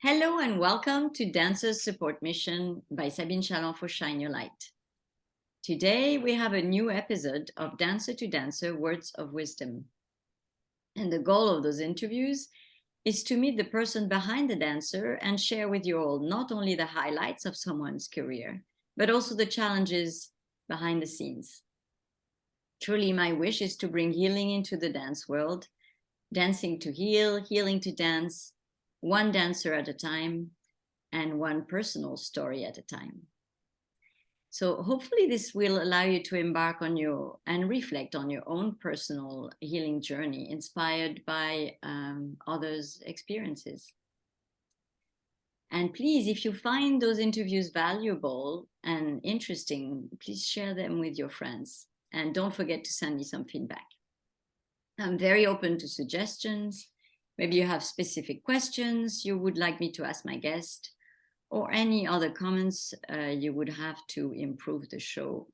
Hello and welcome to Dancers Support Mission by Sabine Chalon for Shine Your Light. Today we have a new episode of Dancer to Dancer Words of Wisdom. And the goal of those interviews is to meet the person behind the dancer and share with you all not only the highlights of someone's career, but also the challenges behind the scenes. Truly, my wish is to bring healing into the dance world, dancing to heal, healing to dance, one dancer at a time, and one personal story at a time. So hopefully this will allow you to embark on and reflect on your own personal healing journey inspired by others' experiences. And please, if you find those interviews valuable and interesting, please share them with your friends. And don't forget to send me some feedback. I'm very open to suggestions. Maybe you have specific questions you would like me to ask my guest, or any other comments you would have to improve the show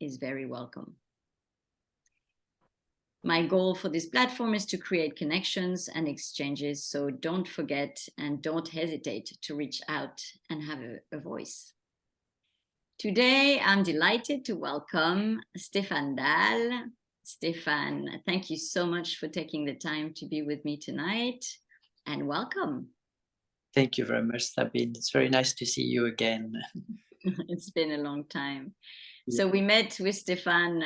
is very welcome. My goal for this platform is to create connections and exchanges, so don't forget and don't hesitate to reach out and have a voice. Today, I'm delighted to welcome Stephane Dalle. Stephane, thank you so much for taking the time to be with me tonight, and welcome. Thank you very much, Sabine. It's very nice to see you again. It's been a long time. Yeah. So we met with Stephane,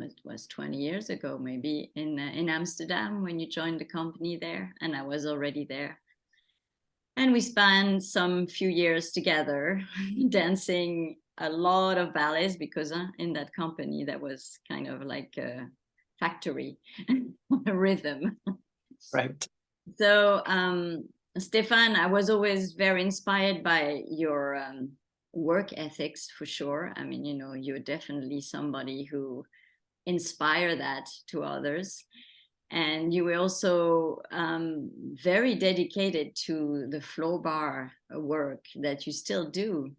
it was 20 years ago, maybe in Amsterdam when you joined the company there, and I was already there. And we spent some few years together dancing a lot of ballets because in that company that was kind of like a factory, a rhythm. Right. So Stephane, I was always very inspired by your work ethics for sure. I mean, you know, you're definitely somebody who inspire that to others. And you were also very dedicated to the floor bar work that you still do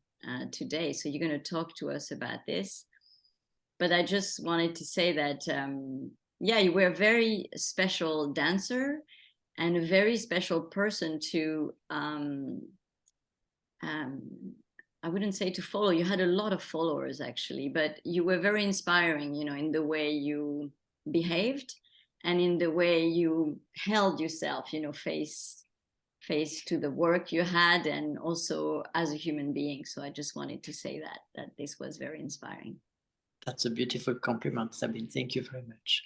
today. So you're going to talk to us about this. But I just wanted to say that, yeah, you were a very special dancer and a very special person to, I wouldn't say to follow. You had a lot of followers, actually, but you were very inspiring, you know, in the way you behaved and in the way you held yourself, you know, face to the work you had, and also as a human being. So I just wanted to say that this was very inspiring. That's a beautiful compliment, Sabine. Thank you very much.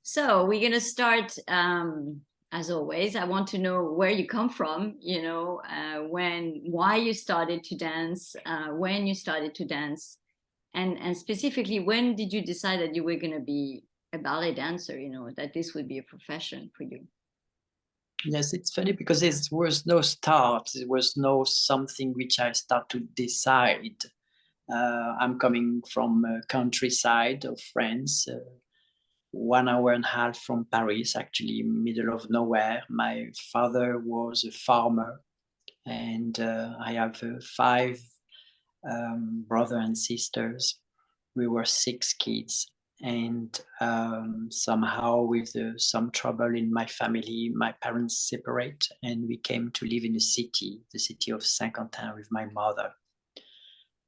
So we're going to start, as always. I want to know where you come from, you know, why you started to dance, when you started to dance, and specifically, when did you decide that you were going to be a ballet dancer, you know, that this would be a profession for you? Yes, it's funny because there was no start. There was no something which I start to decide. I'm coming from a countryside of France, 1 hour and a half from Paris, actually middle of nowhere. My father was a farmer, and I have 5 brothers and sisters. We were 6 kids. And somehow with some trouble in my family, my parents separate and we came to live in the city of Saint-Quentin with my mother.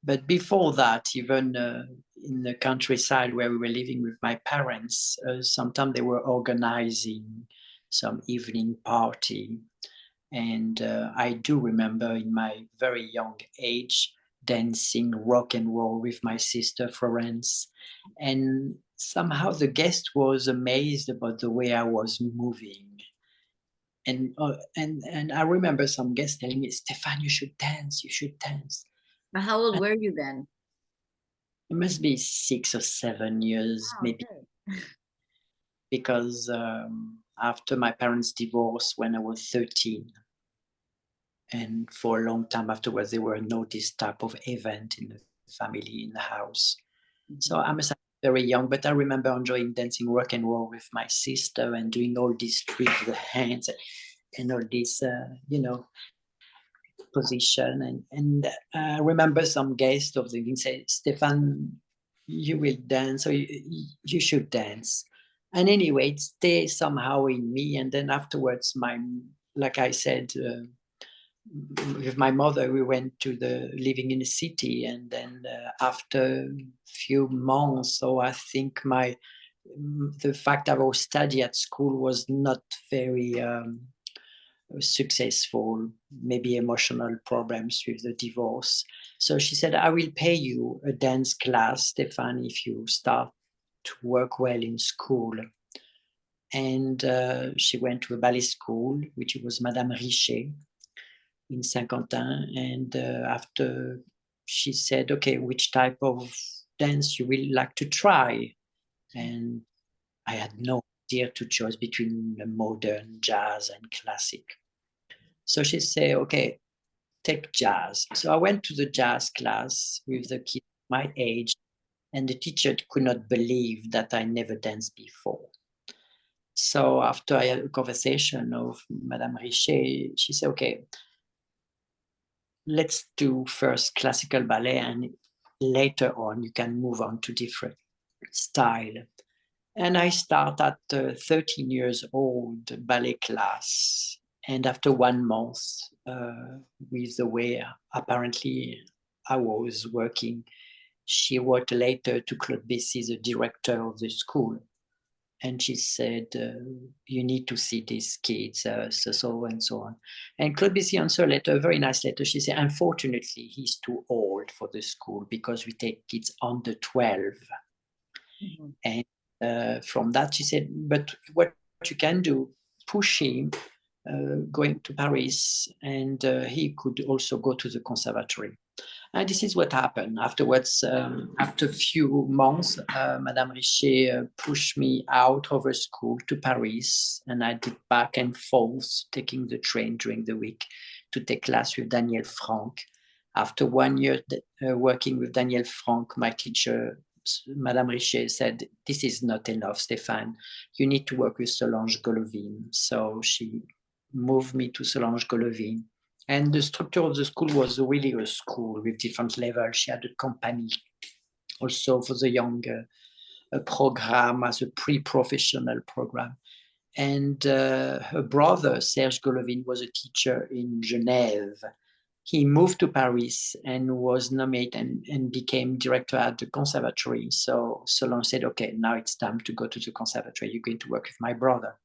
But before that, even in the countryside where we were living with my parents, sometimes they were organizing some evening party. And I do remember in my very young age, dancing rock and roll with my sister Florence, and somehow the guest was amazed about the way I was moving. And I remember some guests telling me, "Stephane, you should dance. But how old were you then? It must be 6 or 7 years, maybe. Okay. Because after my parents' divorce when I was 13, and for a long time afterwards, there were no this type of event in the family, in the house. Mm-hmm. So I must have been very young, but I remember enjoying dancing rock and roll with my sister and doing all these tricks with the hands and all this, you know, position. And I remember some guests of the evening say, "Stephane, you will dance, or you should dance." And anyway, it stays somehow in me. And then afterwards, my like I said, with my mother, we went to living in the city, and then after a few months, so I think the fact that I was study at school was not very successful, maybe emotional problems with the divorce. So she said, I will pay you a dance class, Stephane, if you start to work well in school. And she went to a ballet school, which was Madame Richet in Saint-Quentin. And after she said, okay, which type of dance you will like to try? And I had no idea to choose between modern, jazz, and classic. So she said, okay, take jazz. So I went to the jazz class with the kids my age, and the teacher could not believe that I never danced before. So after I had a conversation with Madame Richet, she said, okay, let's do first classical ballet, and later on you can move on to different style. And I start at 13 years old ballet class. And after 1 month, with the way apparently I was working, she wrote a letter to Claude Bessy, the director of the school. And she said, you need to see these kids, so and so on. And Claude Bessy answered a letter, a very nice letter. She said, unfortunately, he's too old for the school because we take kids under 12. Mm-hmm. And from that, she said, but what you can do, push him going to Paris, and he could also go to the conservatory. And this is what happened. Afterwards, after a few months, Madame Richet pushed me out of her school to Paris, and I did back and forth, taking the train during the week to take class with Daniel Franck. After 1 year working with Daniel Franck, my teacher, Madame Richet, said, this is not enough, Stephane. You need to work with Solange Golovine. So she moved me to Solange Golovine. And the structure of the school was really a school with different levels. She had a company also for the young, a program as a pre-professional program. And her brother, Serge Golovine, was a teacher in Genève. He moved to Paris and was nominated and became director at the conservatory. So Solange said, okay, now it's time to go to the conservatory. You're going to work with my brother.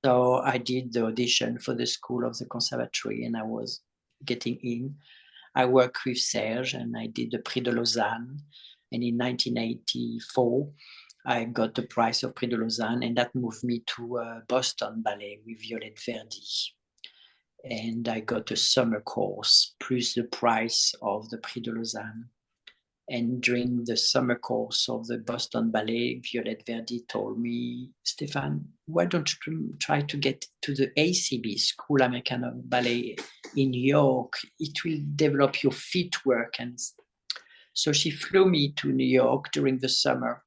So I did the audition for the school of the conservatory, and I was getting in. I worked with Serge, and I did the Prix de Lausanne. And in 1984, I got the prize of Prix de Lausanne, and that moved me to Boston Ballet with Violette Verdi. And I got a summer course, plus the prize of the Prix de Lausanne. And during the summer course of the Boston Ballet, Violette Verdi told me, Stephane, why don't you try to get to the ACB, School American of Ballet in New York? It will develop your footwork. And so she flew me to New York during the summer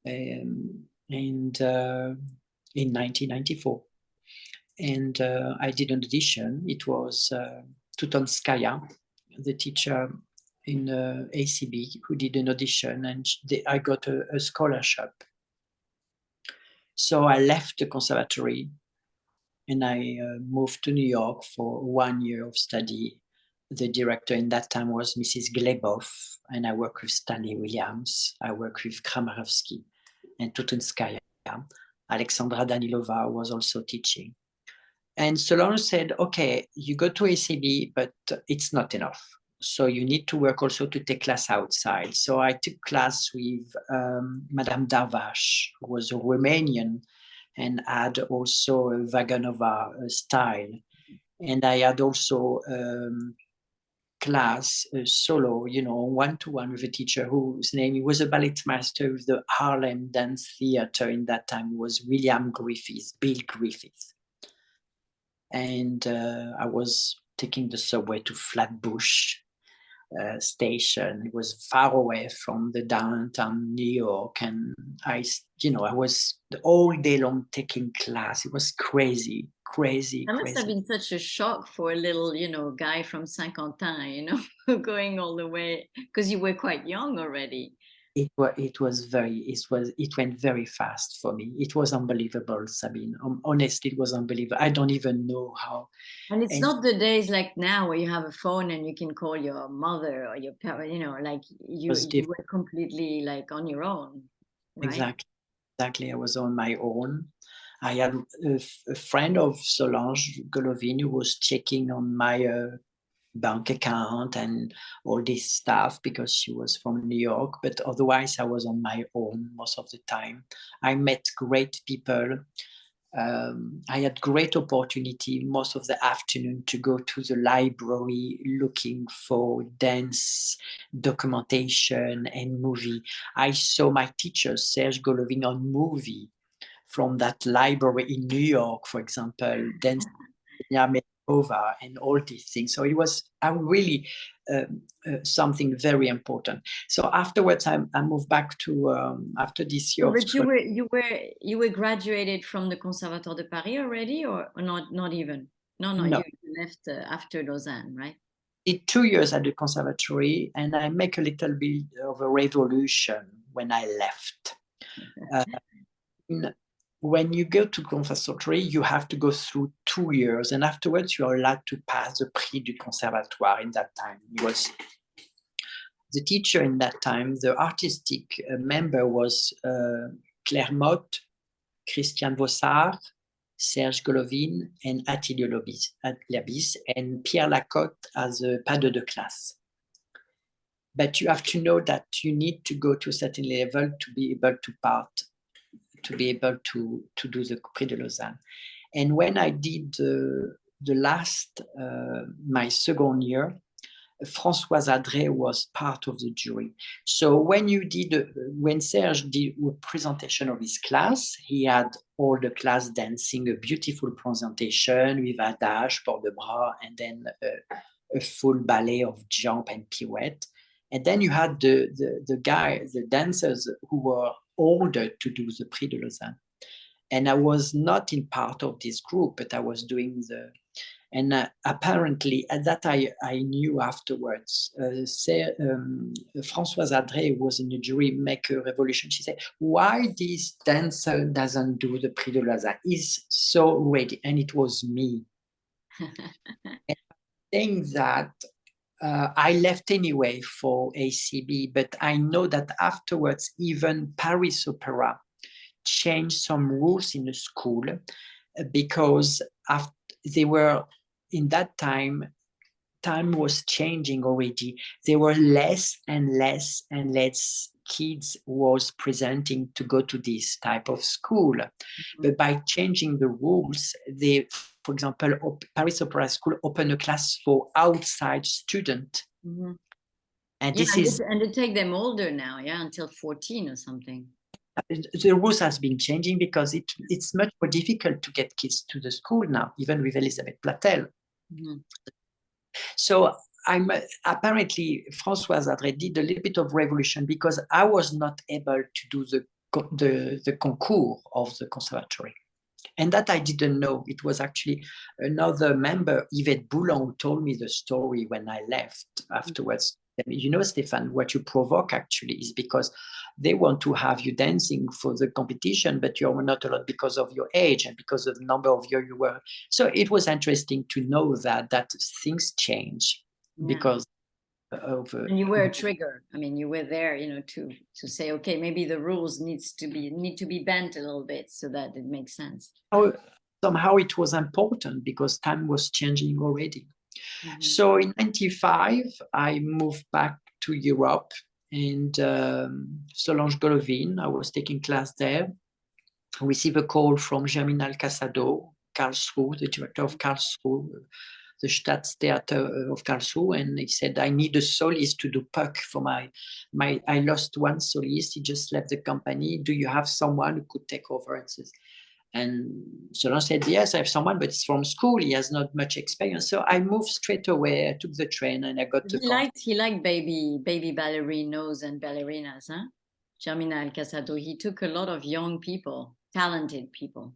in 1994. And I did an audition. It was Tutonskaya, the teacher in ACB, who did an audition, and I got a scholarship. So I left the conservatory and I moved to New York for 1 year of study. The director in that time was Mrs. Glebov, and I worked with Stanley Williams. I worked with Kramarewsky and Tutonskaya. Alexandra Danilova was also teaching. And Solange said, okay, you go to ACB, but it's not enough. So you need to work also to take class outside. So I took class with Madame Darwach, who was a Romanian and had also a Vaganova style. And I had also class solo, one-to-one with a teacher whose name, he was a ballet master with the Harlem Dance Theater in that time, was William Griffith, Bill Griffith. And I was taking the subway to Flatbush station. It was far away from the downtown New York, and I was the all day long taking class. It was crazy. That must have been such a shock for a little, guy from Saint-Quentin, going all the way, because you were quite young already. It went very fast for me. It was unbelievable, Sabine. Honestly, it was unbelievable. I don't even know how. And it's And not the days like now where you have a phone and you can call your mother or your parent, like it was you were completely like on your own, right? exactly. I was on my own. I had a friend of Solange, Golovine, who was checking on my bank account and all this stuff because she was from New York. But otherwise, I was on my own most of the time. I met great people. I had great opportunity most of the afternoon to go to the library looking for dance documentation and movie. I saw my teacher, Serge Golovine, on movie from that library in New York, for example, dance over and all these things. So it was really something very important. So afterwards, I moved back to after this year of But school. you were graduated from the Conservatoire de Paris already, or not even? No, No, you left after Lausanne, right? did 2 years at the conservatory, and I make a little bit of a revolution when I left. When you go to conservatory, you have to go through 2 years, and afterwards you are allowed to pass the Prix du Conservatoire. In that time, it was the teacher in that time. The artistic member was Claire Motte, Christian Vossard, Serge Golovine, and Attilio Labis, and Pierre Lacotte as a pas de classe. But you have to know that you need to go to a certain level to be able to do the Prix de Lausanne. And when I did the last, my second year, Françoise Andrei was part of the jury. So when Serge did a presentation of his class, he had all the class dancing a beautiful presentation with adage, port de bras, and then a full ballet of jump and pirouette. And then you had the dancers who were older to do the Prix de Lausanne. And I was not in part of this group, but I was doing and apparently at that I knew afterwards, Françoise Andrei was in the jury, make a revolution. She said, why this dancer doesn't do the Prix de Lausanne? He's so ready. And it was me. And saying that, I left anyway for ACB, but I know that afterwards, even Paris Opera changed some rules in the school because they were, in that time was changing already. There were less and less and less kids was presenting to go to this type of school. Mm-hmm. But by changing the rules, for example, Paris Opera School opened a class for outside students. Mm-hmm. And they take them older now, until 14 or something. The rules has been changing because it's much more difficult to get kids to the school now, even with Elisabeth Platel. Mm-hmm. So apparently Françoise Andrei did a little bit of revolution because I was not able to do the concours of the conservatory. And that I didn't know. It was actually another member, Yvette Boulan, who told me the story when I left afterwards. You know, Stephane, what you provoke actually is because they want to have you dancing for the competition, but you're not allowed because of your age and because of the number of years you were. So it was interesting to know that things change because of. And you were a trigger. I mean, you were there, to say, okay, maybe the rules need to be bent a little bit so that it makes sense. Somehow it was important because time was changing already. Mm-hmm. So in 95, I moved back to Europe and Solange Golovine, I was taking class there. I received a call from Germinal Casado, Karlsruhe, the director of Karlsruhe, the Staatstheater of Karlsruhe, and he said, I need a solist to do Puck for I lost one solist, he just left the company. Do you have someone who could take over? And Solange said, yes, I have someone, but it's from school. He has not much experience. So I moved straight away. I took the train and I got to. He liked baby ballerinos and ballerinas, huh? Germinal Casado. He took a lot of young people, talented people.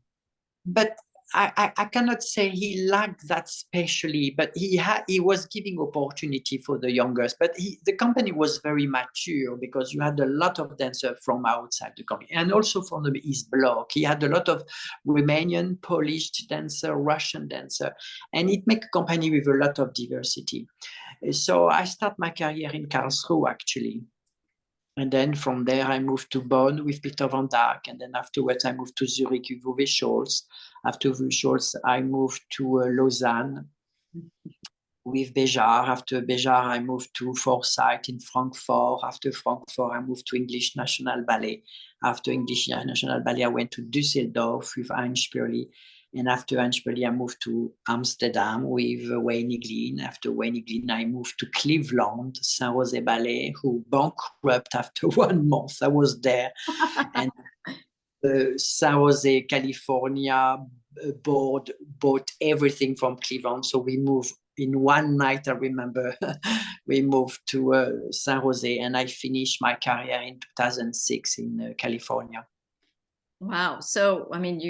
But I cannot say he lacked that specially, but he was giving opportunity for the youngest. But the company was very mature because you had a lot of dancers from outside the company and also from the East Bloc. He had a lot of Romanian, Polish dancer, Russian dancer, and it made a company with a lot of diversity. So I start my career in Karlsruhe actually. And then from there, I moved to Bonn with Peter van Dijk. And then afterwards, I moved to Zuerich with Uwe Scholz. After Uwe Scholz, I moved to Lausanne with Bejart. After Bejart, I moved to Forsyth in Frankfuert. After Frankfuert, I moved to English National Ballet. After English National Ballet, I went to Düsseldorf with Einspürli. And after Einspürli, I moved to Amsterdam with Wayne Glynn. After Wayne Glynn, I moved to Cleveland, Saint Rose Ballet, who bankrupt after 1 month. I was there. And San Jose, California board bought everything from Cleveland. So we moved in one night, I remember, we moved to San Jose, and I finished my career in 2006 in California. Wow. So, I mean,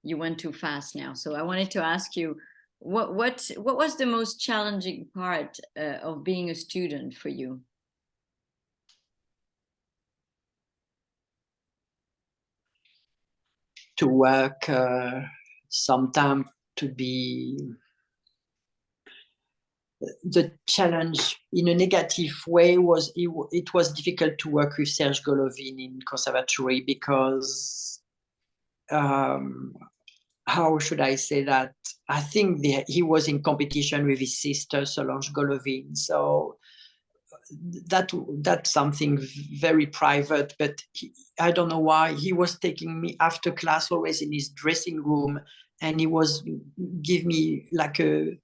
you went too fast now. So I wanted to ask you, what was the most challenging part of being a student for you? To work, sometimes to be the challenge in a negative way was it was difficult to work with Serge Golovine in conservatory because how should I say that? I think he was in competition with his sister Solange Golovine, so that's something very private. But I don't know why he was taking me after class always in his dressing room, and he was give me like a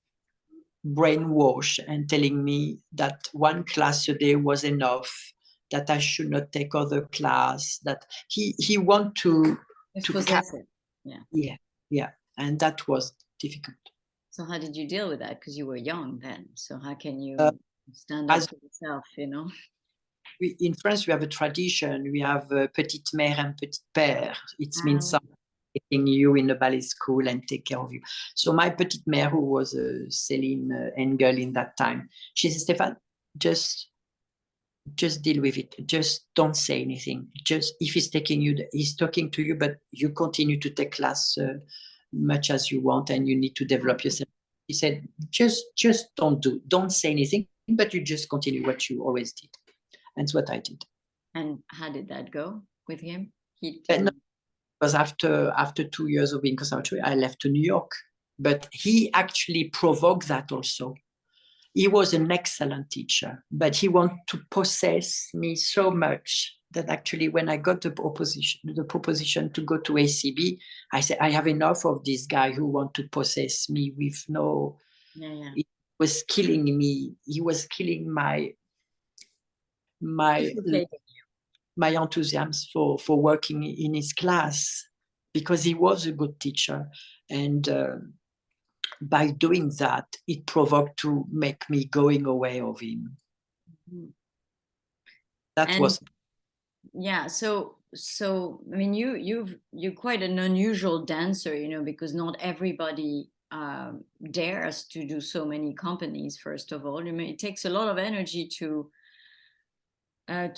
brainwash and telling me that 1 class a day was enough, that I should not take other class, that he want to possess it. Yeah, and that was difficult. So how did you deal with that? Because you were young then. So how can you stand up for yourself, In France, we have a tradition. We have petite mère and petit père. It means something taking you in a ballet school and take care of you. So my petite mère, who was Céline Engel in that time, she said, Stephane, just deal with it. Just don't say anything. Just if he's taking you, he's talking to you, but you continue to take class much as you want, and you need to develop yourself. He said, just don't say anything, but you just continue what you always did. And that's what I did. And how did that go with him? Because after 2 years of being conservatory, I left to New York. But he actually provoked that also. He was an excellent teacher, but he wanted to possess me so much that actually when I got the proposition to go to ACB, I said, I have enough of this guy who wants to possess me with no... He was killing me. He was killing my enthusiasm for working in his class, because he was a good teacher. And by doing that, it provoked to make me going away of him. So I mean, you're quite an unusual dancer, because not everybody dares to do so many companies. First of all, it takes a lot of energy to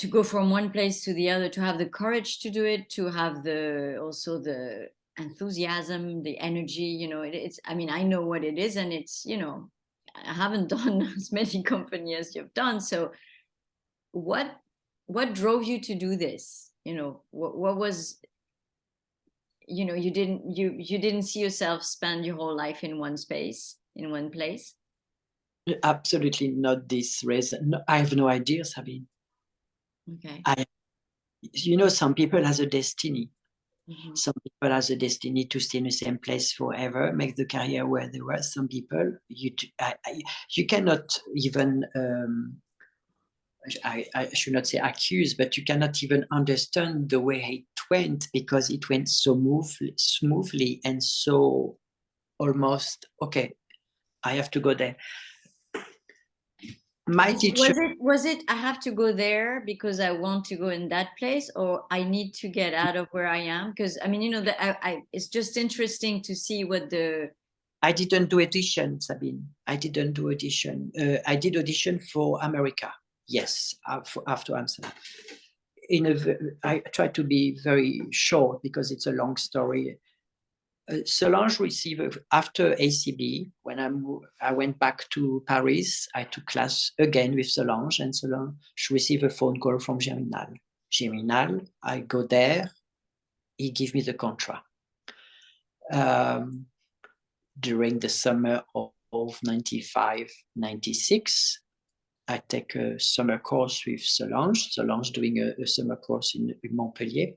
go from one place to the other, to have the courage to do it, to have also the enthusiasm, the energy. It's, I mean, I know what it is, and it's, I haven't done as many companies as you've done. So what drove you to do this? What was, you didn't see yourself spend your whole life in one space, in one place? Absolutely not this reason. No, I have no idea, Sabine. Okay. Some people has a destiny. Mm-hmm. Some people has a destiny to stay in the same place forever, make the career where they were. Some people, you cannot even, I should not say accuse, but you cannot even understand the way it went, because it went so smoothly and so almost, okay, I have to go there. My teacher, Was it I have to go there because I want to go in that place, or I need to get out of where I am? Because I mean, you know, that it's just interesting to see what the I didn't do audition, Sabine. I didn't do audition. I did audition for America. Yes, after Amsterdam. I try to be very short because it's a long story. Solange received after ACB. When I went back to Paris, I took class again with Solange, and Solange received a phone call from Germinal. Germinal, I go there. He gave me the contract. During the summer of 95, 96, I take a summer course with Solange. Solange doing a summer course in Montpellier.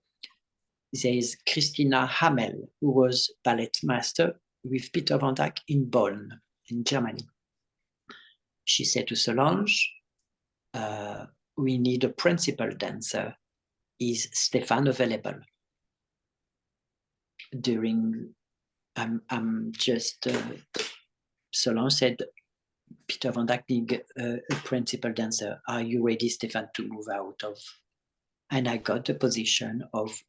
There is Christina Hamel, who was ballet master with Peter van Dyck in Bonn, in Germany. She said to Solange, we need a principal dancer. Is Stephane available? Solange said, Peter van Dyck being a principal dancer, are you ready, Stephane, to move out of? And I got the position of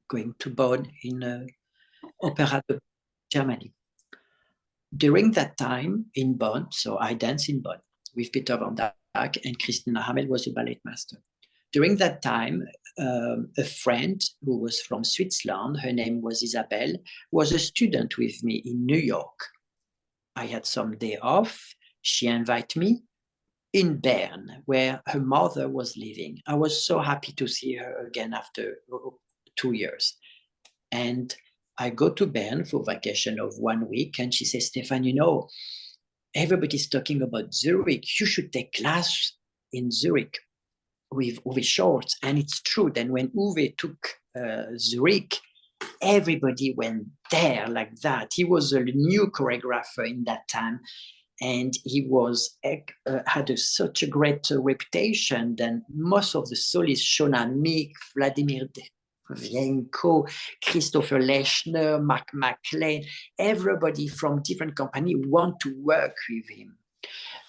going to Bonn in Opera Germany. During that time in Bonn, so I danced in Bonn with Peter van Dyck, and Christina Hamel was a ballet master. During that time, a friend who was from Switzerland, her name was Isabelle, was a student with me in New York. I had some day off. She invited me in Bern, where her mother was living. I was so happy to see her again after 2 years. And I go to Bern for vacation of 1 week, and she says, Stephane, you know, everybody's talking about Zurich. You should take class in Zurich with Uwe Schultz. And it's true. Then when Uwe took Zurich, everybody went there like that. He was a new choreographer in that time. And he was had such a great reputation. Then most of the solists, Shona Meek, Vladimir Vienko, Christopher Lechner, Mark McLean, everybody from different companies want to work with him.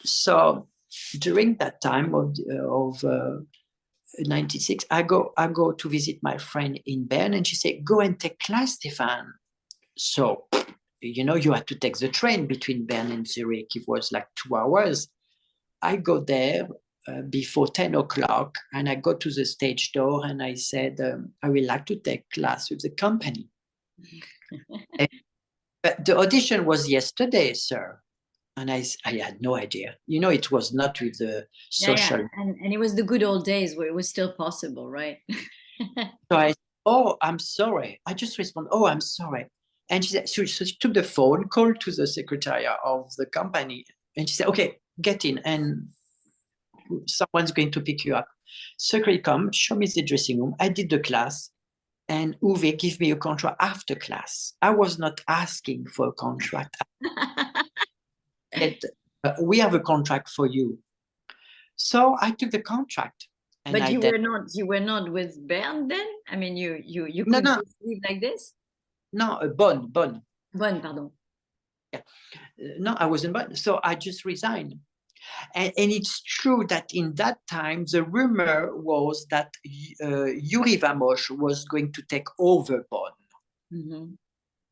So during that time of 96, I go to visit my friend in Bern, and she said, go and take class, Stephane. So, you know, you had to take the train between Bern and Zurich. It was like 2 hours. I go there before 10 o'clock, and I go to the stage door, and I said, I would like to take class with the company. But the audition was yesterday, sir. And I had no idea. You know, it was not with the social. Yeah. And it was the good old days where it was still possible, right? So I said, oh, I'm sorry. I just respond, oh, I'm sorry. And she said, so she took the phone, called to the secretariat of the company, and she said, okay, get in, and someone's going to pick you up. Secretary come, show me the dressing room. I did the class, and Uwe gave me a contract after class. I was not asking for a contract. We have a contract for you. So I took the contract. And but you were not with Bern then? I mean, you could leave like this? No, Bonn. Bonn, pardon. Yeah. No, I was in Bonn. So I just resigned. And it's true that in that time, the rumor was that Yuri Vamos was going to take over Bonn. Mm-hmm.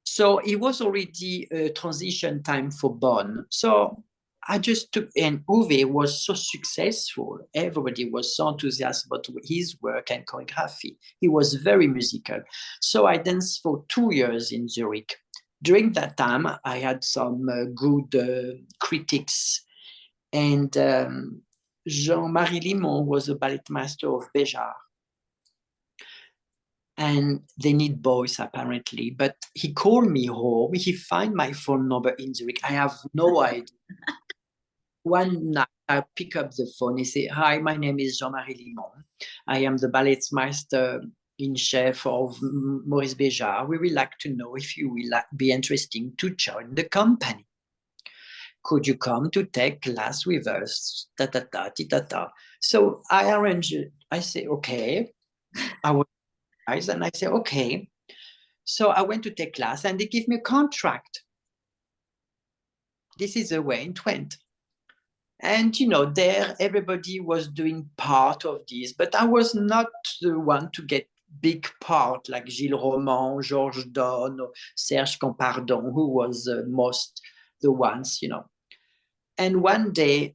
So it was already a transition time for Bonn. So I just took, and Uwe was so successful. Everybody was so enthusiastic about his work and choreography. He was very musical. So I danced for 2 years in Zurich. During that time, I had some good critics. And Jean-Marie Limon was a ballet master of Bejart. And they need boys, apparently. But he called me home. He found my phone number in Zurich. I have no idea. One night, I pick up the phone. He said, hi, my name is Jean-Marie Limon. I am the ballet master in chef of Maurice Bejart. We would like to know if you will be interested to join the company. Could you come to take class with us? So I arranged it. I say, okay. I was and I said, okay. So I went to take class, and they give me a contract. This is the way it went. And, you know, there everybody was doing part of this, but I was not the one to get big part like Gilles Roman, Georges Donne, or Serge Compardon, who was most the ones, you know. And one day,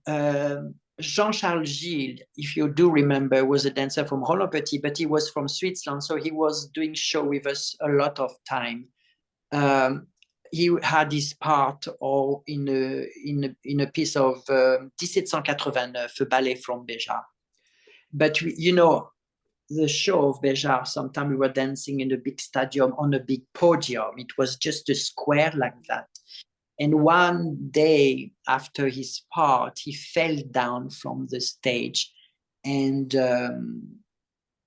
Jean-Charles Gilles, if you do remember, was a dancer from Roland Petit, but he was from Switzerland, so he was doing show with us a lot of time. He had his part or in a piece of 1789, a ballet from Bejart. But you know, the show of Bejart, sometimes we were dancing in a big stadium on a big podium. It was just a square like that. And one day after his part, he fell down from the stage. And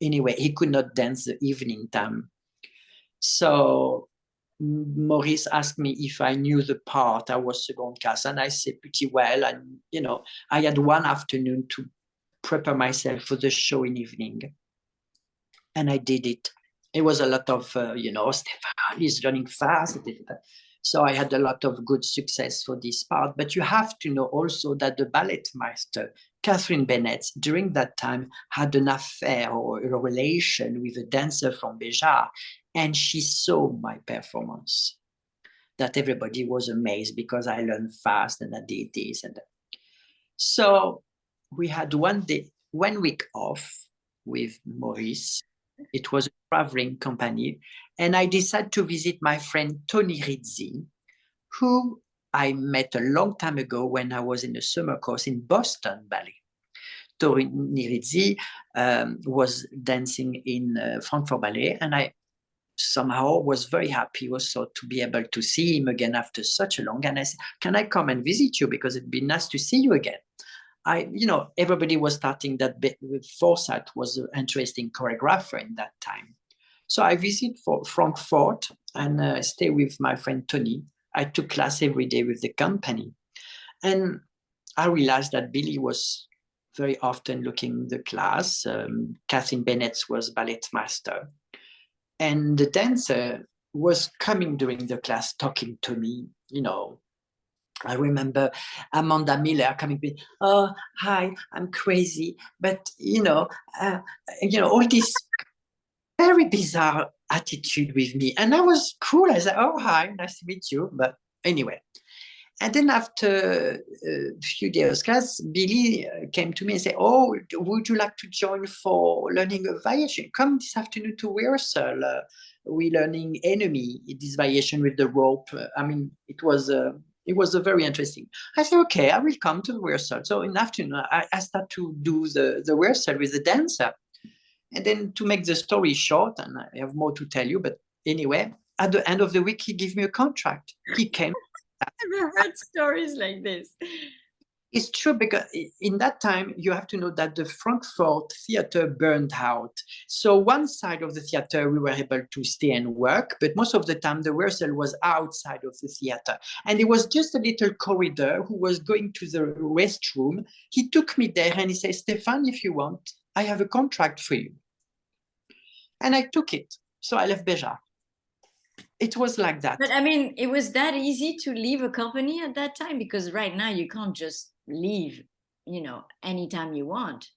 anyway, he could not dance the evening time. So Maurice asked me if I knew the part. I was second class, and I said pretty well. And, you know, I had one afternoon to prepare myself for the show in evening. And I did it. It was a lot of, you know, Stephane is running fast. So I had a lot of good success for this part. But you have to know also that the ballet master, Catherine Bennett, during that time had an affair or a relation with a dancer from Bejart. And she saw my performance, that everybody was amazed because I learned fast and I did this and that. So we had 1 week off with Maurice. It was a traveling company. And I decided to visit my friend Tony Rizzi, who I met a long time ago when I was in a summer course in Boston Ballet. Tony Rizzi was dancing in Frankfuert Ballet, and I somehow was very happy also to be able to see him again after such a long. And I said, can I come and visit you? Because it'd be nice to see you again. You know, everybody was starting that Forsyth was an interesting choreographer in that time. So I visit for Frankfurt and stay with my friend Tony. I took class every day with the company. And I realized that Billy was very often looking the class. Catherine Bennett was ballet master. And the dancer was coming during the class talking to me, you know. I remember Amanda Miller coming to me, oh, hi, I'm crazy. But, you know, all this very bizarre attitude with me. And I was cool. I said, oh, hi, nice to meet you. But anyway. And then after a few days class, Billy came to me and said, oh, would you like to join for learning a variation? Come this afternoon to rehearsal. We're learning enemy, this variation with the rope. I mean, it was a very interesting. I said, okay, I will come to the rehearsal. So in the afternoon, I start to do the rehearsal with the dancer. And then to make the story short, and I have more to tell you, but anyway, at the end of the week, he gave me a contract. He came. I've never heard stories like this. It's true, because in that time, you have to know that the Frankfurt theater burned out. So one side of the theater, we were able to stay and work, but most of the time, the rehearsal was outside of the theater. And it was just a little corridor who was going to the restroom. He took me there and he said, Stephane, if you want, I have a contract for you. And I took it. So I left Bejart. It was like that. But I mean, it was that easy to leave a company at that time? Because right now you can't just leave, you know, anytime you want.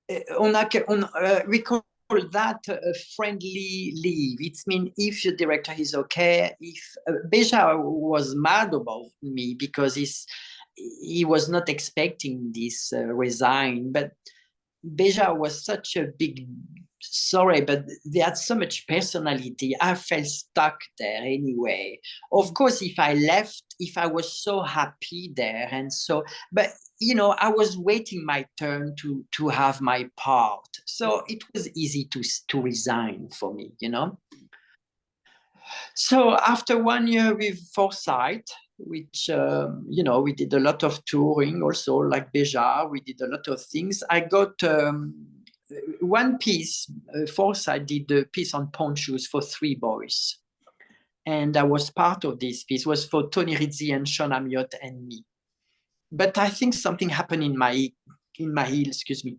We call that a friendly leave. It means if the director is okay, if Bejart was mad about me because he was not expecting this resign, but Bejart was such a big, sorry, but they had so much personality. I felt stuck there anyway. Of course, if I left, if I was so happy there and so, but you know, I was waiting my turn to have my part. So it was easy to resign for me, you know. So after 1 year with Forsyth, which, you know, we did a lot of touring also, like Bejart, we did a lot of things. I got one piece, Forsyth did a piece on ponchos for 3 boys. And I was part of this piece. It was for Tony Rizzi and Sean Amiot and me. But I think something happened in my heel, excuse me.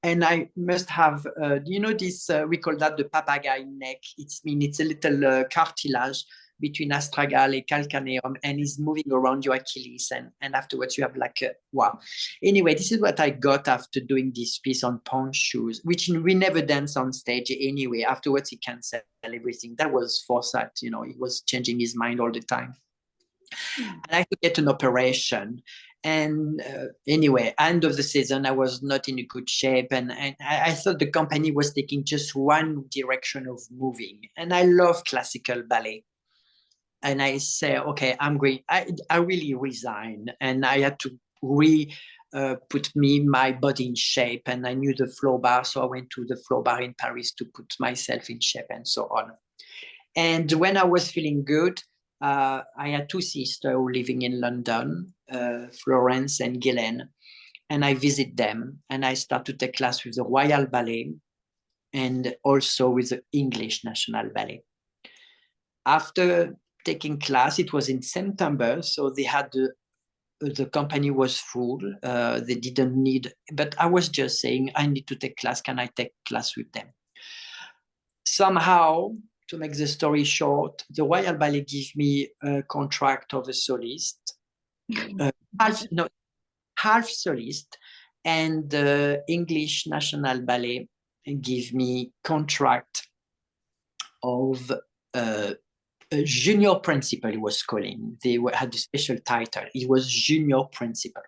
And I must have, you know, this, we call that the papagaï neck. It's a little cartilage between astragale, calcaneum, and is moving around your Achilles. And afterwards you have like a, wow. Anyway, this is what I got after doing this piece on punch shoes, which we never dance on stage anyway. Afterwards he canceled everything. That was foresight, you know, he was changing his mind all the time. And I had to get an operation. And anyway, end of the season, I was not in a good shape. And I thought the company was taking just one direction of moving. And I love classical ballet. And I say, okay, I'm going, I really resign. And I had to put my body in shape. And I knew the floor bar. So I went to the floor bar in Paris to put myself in shape and so on. And when I was feeling good, I had two sisters living in London, Florence and Ghislaine, and I visit them. And I start to take class with the Royal Ballet and also with the English National Ballet. After taking class, it was in September, so they had the company was full. They didn't need, but I was just saying, I need to take class. Can I take class with them? Somehow, to make the story short, the Royal Ballet gave me a contract of a solist, half solist, and the English National Ballet gave me contract of a junior principal, he was calling. They had a special title. He was junior principal.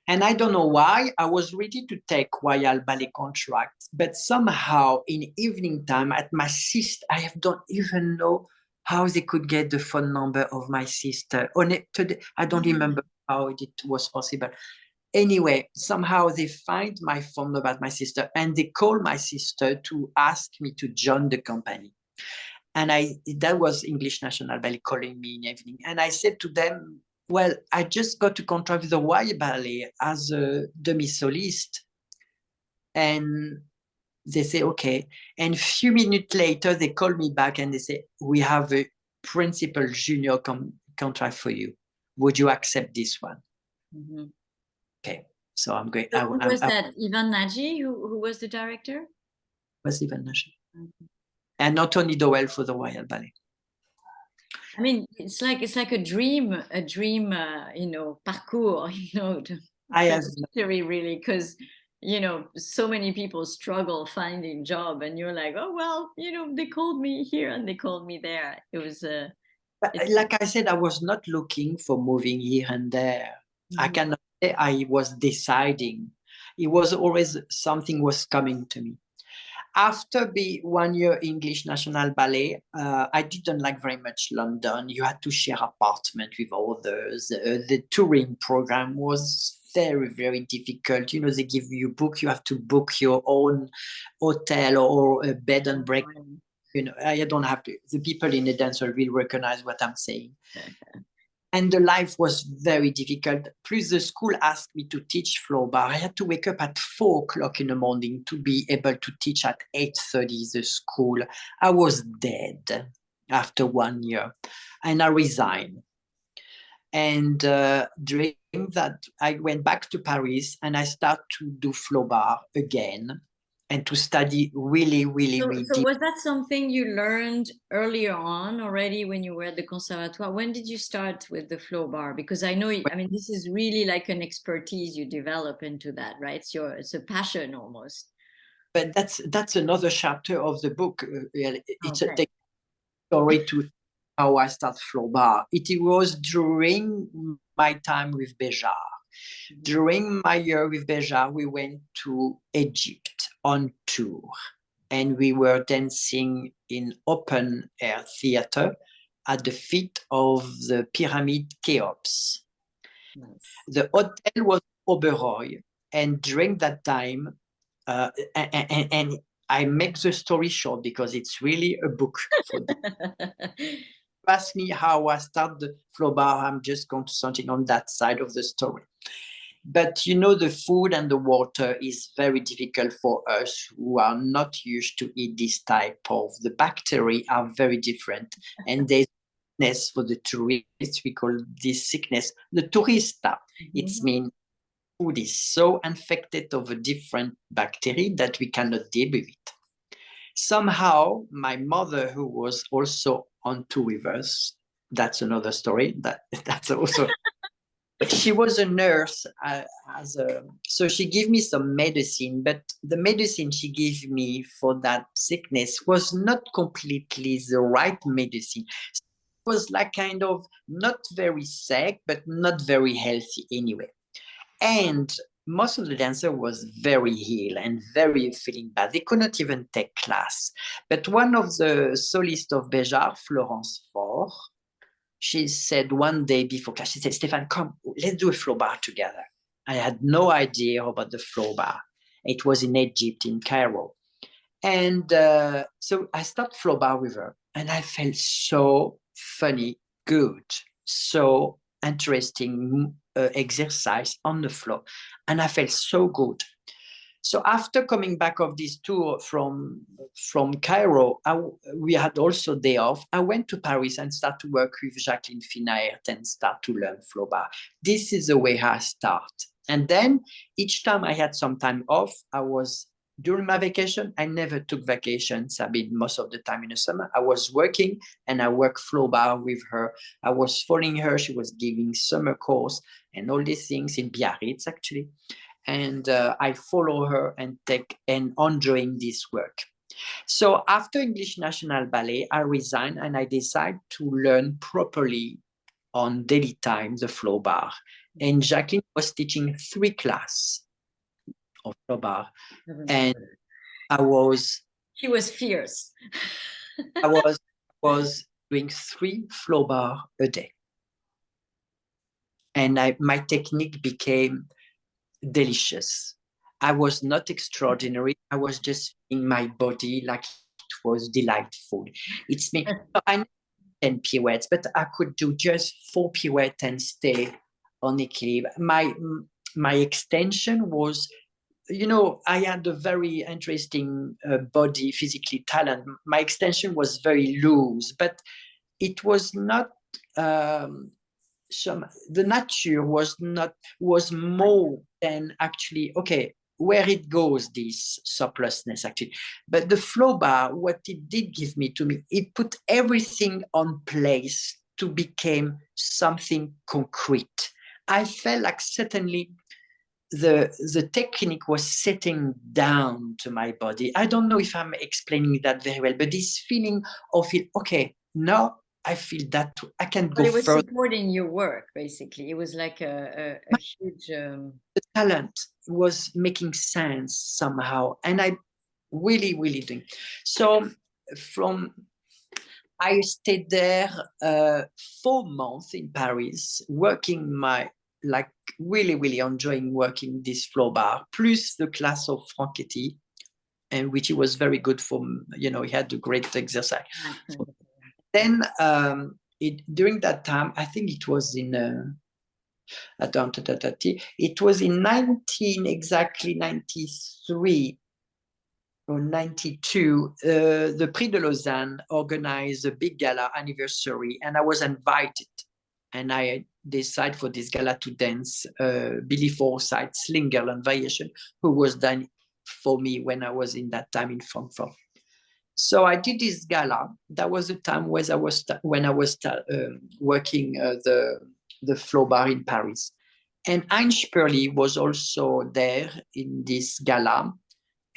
And I don't know why, I was ready to take Royal Ballet contract, but somehow in evening time at my sister, I don't even know how they could get the phone number of my sister. I don't remember how it was possible. Anyway, somehow they find my phone number at my sister and they call my sister to ask me to join the company. And that was English National Ballet calling me in the evening. And I said to them, well, I just got to contract with the Royal Ballet as a demi-solist. And they say, okay. And a few minutes later, they call me back and they say, we have a principal junior contract for you. Would you accept this one? Mm-hmm. Okay. So I'm going. So who was that? Ivan Nagy, who was the director? Was Ivan Nagy. Mm-hmm. And not Tony Dowell for the Royal Ballet. I mean, it's like a dream, you know, parcours, you know, history really, because you know, so many people struggle finding job, and you're like, oh well, you know, they called me here and they called me there. It was but like I said, I was not looking for moving here and there. Mm-hmm. I cannot say I was deciding. It was always something was coming to me. After being 1 year English National Ballet, I didn't like very much London. You had to share apartment with others. The touring program was very, very difficult. You know, they give you a book, you have to book your own hotel or a bed and breakfast. You know, I don't have to. The people in the dance hall will recognize what I'm saying. And the life was very difficult. Plus, the school asked me to teach floor bar. I had to wake up at 4 o'clock in the morning to be able to teach at 8:30 the school. I was dead after 1 year, and I resigned. And during that, I went back to Paris, and I started to do floor bar again, and to study really deep. So was that something you learned earlier on already when you were at the Conservatoire? When did you start with the floor bar? Because I know, I mean, this is really like an expertise you develop into that, right? It's a passion almost. But that's another chapter of the book. It's a story to how I start floor bar. It was during my time with Bejart. During my year with Bejart, we went to Egypt on tour, and we were dancing in open air theater at the feet of the pyramid Cheops. Nice. The hotel was Oberoi, and during that time, and I make the story short because it's really a book for them. Ask me how I started the floor bar, I'm just concentrating on that side of the story. But you know, the food and the water is very difficult for us who are not used to eat this type of, the bacteria are very different. And there's sickness for the tourists, we call this sickness the tourista. It means food is so infected of a different bacteria that we cannot deal with it. Somehow, my mother, who was also on tour with us. That's another story. That's also. She was a nurse, so she gave me some medicine, but the medicine she gave me for that sickness was not completely the right medicine. It was like kind of not very sick, but not very healthy anyway. And most of the dancer was very ill and very feeling bad. They could not even take class. But one of the solists of Bejart, Florence Faure, she said one day before class, she said, Stephane, come, let's do a flow bar together. I had no idea about the flow bar. It was in Egypt, in Cairo. And so I started flow bar with her, and I felt so funny, good, so interesting exercise on the floor. And I felt so good. So after coming back of this tour from Cairo, we had also day off. I went to Paris and started to work with Jaqueline Fynnaert and start to learn flow bar. This is the way I start. And then each time I had some time off, during my vacation, I never took vacations. I mean, most of the time in the summer, I was working and I worked flow bar with her. I was following her. She was giving summer course and all these things in Biarritz, actually. And I follow her and enjoying this work. So after English National Ballet, I resigned and I decided to learn properly on daily time the flow bar. And Jaqueline was teaching 3 classes of flow bar, and She was fierce. I was doing 3 flow bar a day, and my technique became delicious. I was not extraordinary. I was just in my body like it was delightful. It's me. I know 10 pirouettes, but I could do just 4 pirouettes and stay on equilibre. My extension was, I had a very interesting body, physically talent. My extension was very loose, but it was not. The nature was more than actually where it goes, this surplusness actually. But the flow bar, what it did give me, it put everything on place to become something concrete. I felt like certainly the technique was setting down to my body. I don't know if I'm explaining that very well, but this feeling of it, now I feel that I can go further. But it was supporting your work, basically. It was like a huge... The talent was making sense somehow. And I really, really doing. So I stayed there 4 months in Paris, working really, really enjoying working this flow bar, plus the class of Franchetti, and which he was very good for, he had a great exercise. Then during that time, I think it was in it was in 1993 or 92. The Prix de Lausanne organized a big gala anniversary, and I was invited. And I decided for this gala to dance Billy Forsyth Slingerland variation, who was done for me when I was in that time in Frankfurt. So I did this gala. That was the time when I was working the flow bar in Paris. And Heinz Sperli was also there in this gala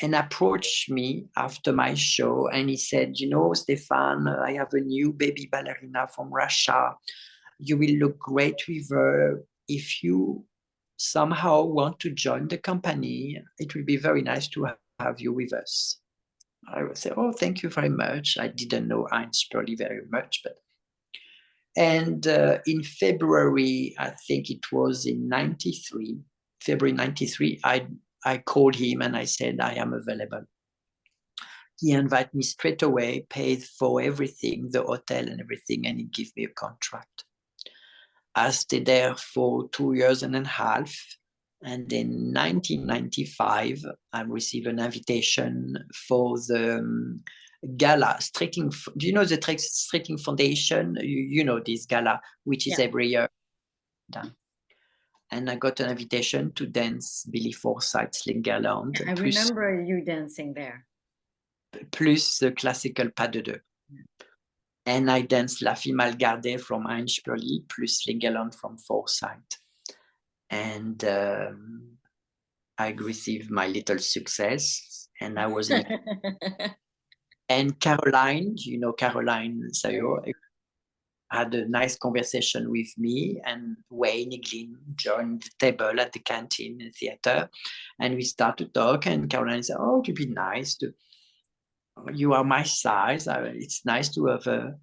and approached me after my show. And he said, Stephane, I have a new baby ballerina from Russia. You will look great with her. If you somehow want to join the company, it will be very nice to have you with us. I would say, oh, thank you very much. I didn't know Heinz Sperli very much, and in February, I think it was in February 93, I called him and I said, I am available. He invited me straight away, paid for everything, the hotel and everything, and he gave me a contract. I stayed there for 2 years and a half. And in 1995, I received an invitation for the gala. Do you know the Streiting Foundation? You know this gala, which is every year done. And I got an invitation to dance Billy Forsyth Slingerland. I remember you dancing there. Plus the classical pas de deux. And I danced La Fille Mal Gardée from Einspurli plus Les Galants from Forsyth. And I received my little success, and I was in. And Caroline, you know Caroline Sayo, had a nice conversation with me, and Wayne Eglin joined the table at the canteen in the theater, and we started to talk, and Caroline said, "Oh, it would be nice to, you are my size, it's nice to have a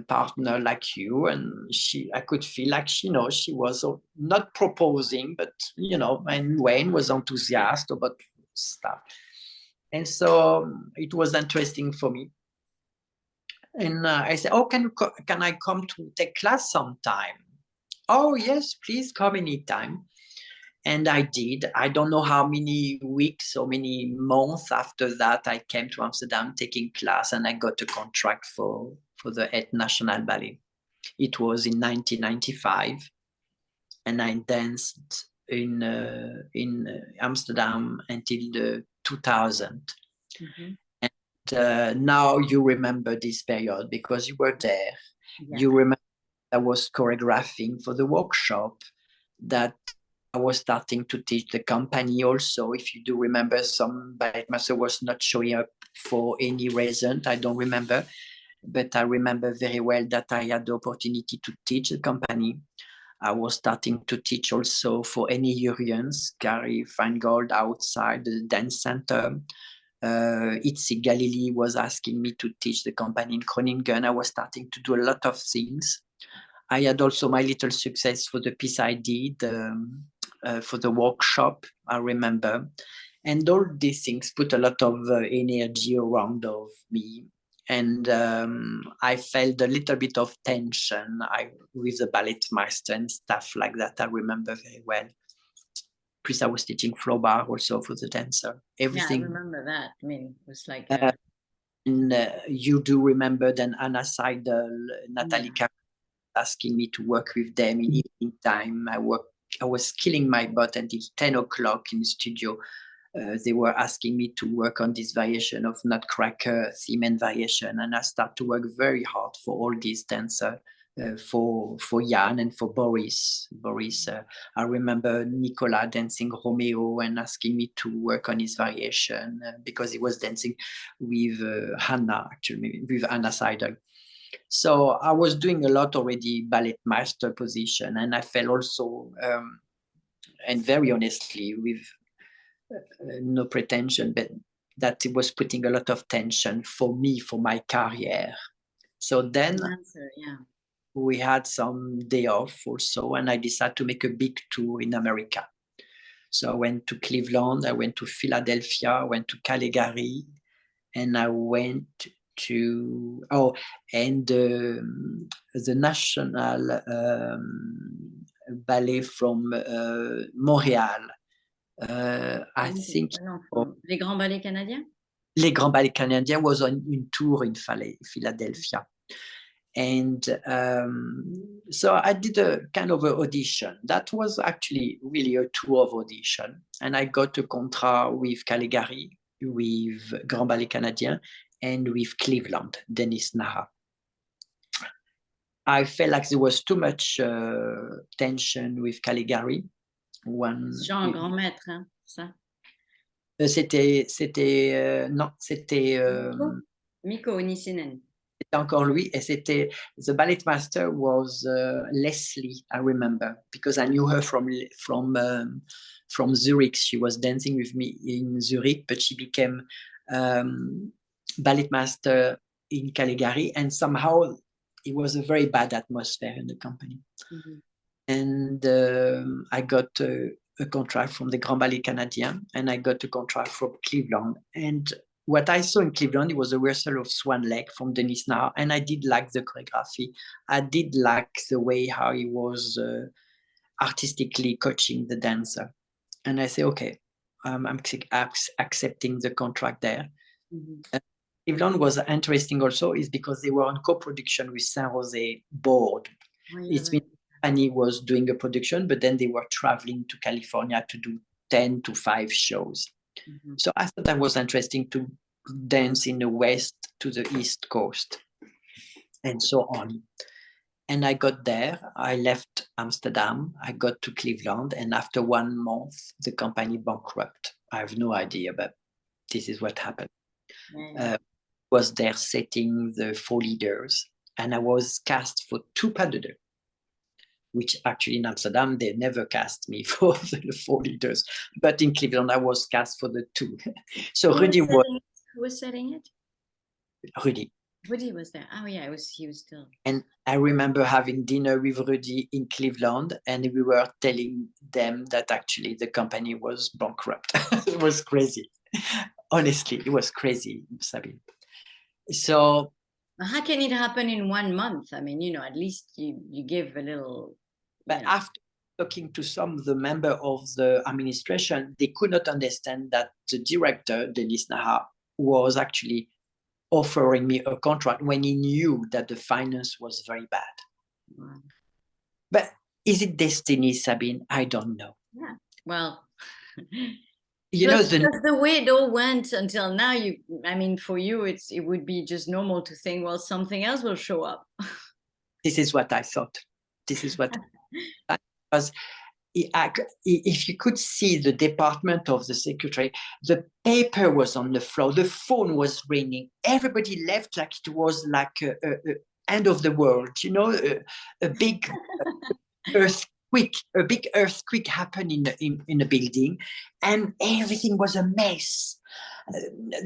partner like you." And I could feel like she was not proposing, but and Wayne was enthusiastic about stuff. And so it was interesting for me. And I said, "Oh, can I come to take class sometime?" "Oh, yes, please come anytime." And I did. I don't know how many weeks or many months after that, I came to Amsterdam taking class, and I got a contract for the Het National Ballet. It was in 1995, and I danced in Amsterdam until 2000. Mhm. Now you remember this period because you were there. Yeah. You remember I was choreographing for the workshop that I was starting to teach the company also. If you do remember, some ballet master was not showing up for any reason. I don't remember, but I remember very well that I had the opportunity to teach the company. I was starting to teach also for any Urians, Gary Feingold outside the dance center. Itzy Galili was asking me to teach the company in Groningen. I was starting to do a lot of things. I had also my little success for the piece I did for the workshop, I remember. And all these things put a lot of energy around of me. And I felt a little bit of tension with the ballet master and stuff like that. I remember very well. Plus, I was teaching Flaubert also for the dancer. Everything. Yeah, I remember that. I mean, it was like. And you do remember then Anna Seidel, Natalie asking me to work with them in evening time. I was killing my butt until 10 o'clock in the studio. They were asking me to work on this variation of Nutcracker theme and variation, and I started to work very hard for all these dancers, for Jan and for Boris. I remember Nicolas dancing Romeo and asking me to work on his variation because he was dancing with Hannah, actually, with Anna Seidel. So I was doing a lot already ballet master position, and I felt also, and very honestly, with no pretension, but that it was putting a lot of tension for me, for my career. So then we had some day off also, and I decided to make a big tour in America. So I went to Cleveland, I went to Philadelphia, I went to Calgary, and I went to the national ballet from Montréal. I think Les Grands Ballets Canadiens. Les Grands Ballets Canadiens was on une tour in Philadelphia. And so I did a kind of an audition. That was actually really a tour of audition. And I got a contract with Calgary, with Grand Ballet Canadien, and with Cleveland, Dennis Naha. I felt like there was too much tension with Calgary. Jean Grand Maître, hein, ça? C'était Mikko Onnissinen. C'était encore lui, et c'était the ballet master was Leslie, I remember, because I knew her from Zurich. She was dancing with me in Zurich, but she became ballet master in Calgary, and somehow it was a very bad atmosphere in the company. Mm-hmm. And I got a contract from the Grand Ballet Canadien, and I got a contract from Cleveland. And what I saw in Cleveland, it was a rehearsal of Swan Lake from Denis Naha, and I did like the choreography. I did like the way how he was artistically coaching the dancer. And I say, okay, I'm accepting the contract there. Mm-hmm. Cleveland was interesting also is because they were on co-production with Saint Rosé board. Oh, yeah, it's been Annie was doing a production, but then they were traveling to California to do 10 to 5 shows. Mm-hmm. So I thought that was interesting to dance in the West to the East Coast. and so on. And I got there, I left Amsterdam, I got to Cleveland, and after 1 month, the company bankrupt. I have no idea, but this is what happened. Was there setting the 4 leaders, and I was cast for 2 pas de deux, which actually in Amsterdam, they never cast me for the 4 leaders, but in Cleveland, I was cast for the 2. So Who was setting it? Rudy. Rudy was there. Oh yeah, he was still. And I remember having dinner with Rudy in Cleveland, and we were telling them that actually the company was bankrupt. It was crazy. Honestly, it was crazy, Sabine. So how can it happen in 1 month? I mean, you know, at least you give a little. But after talking to some of the members of the administration, they could not understand that the director, Denis Naha, was actually offering me a contract when he knew that the finance was very bad. Wow. But is it destiny, Sabine? I don't know. Yeah. Well, you know, the way it all went until now, I mean, for you, it would be just normal to think, well, something else will show up. This is what I thought. This is what because if you could see the department of the secretary, the paper was on the floor, the phone was ringing, everybody left like it was like a end of the world, you know, a big earthquake, happened in a building, and everything was a mess.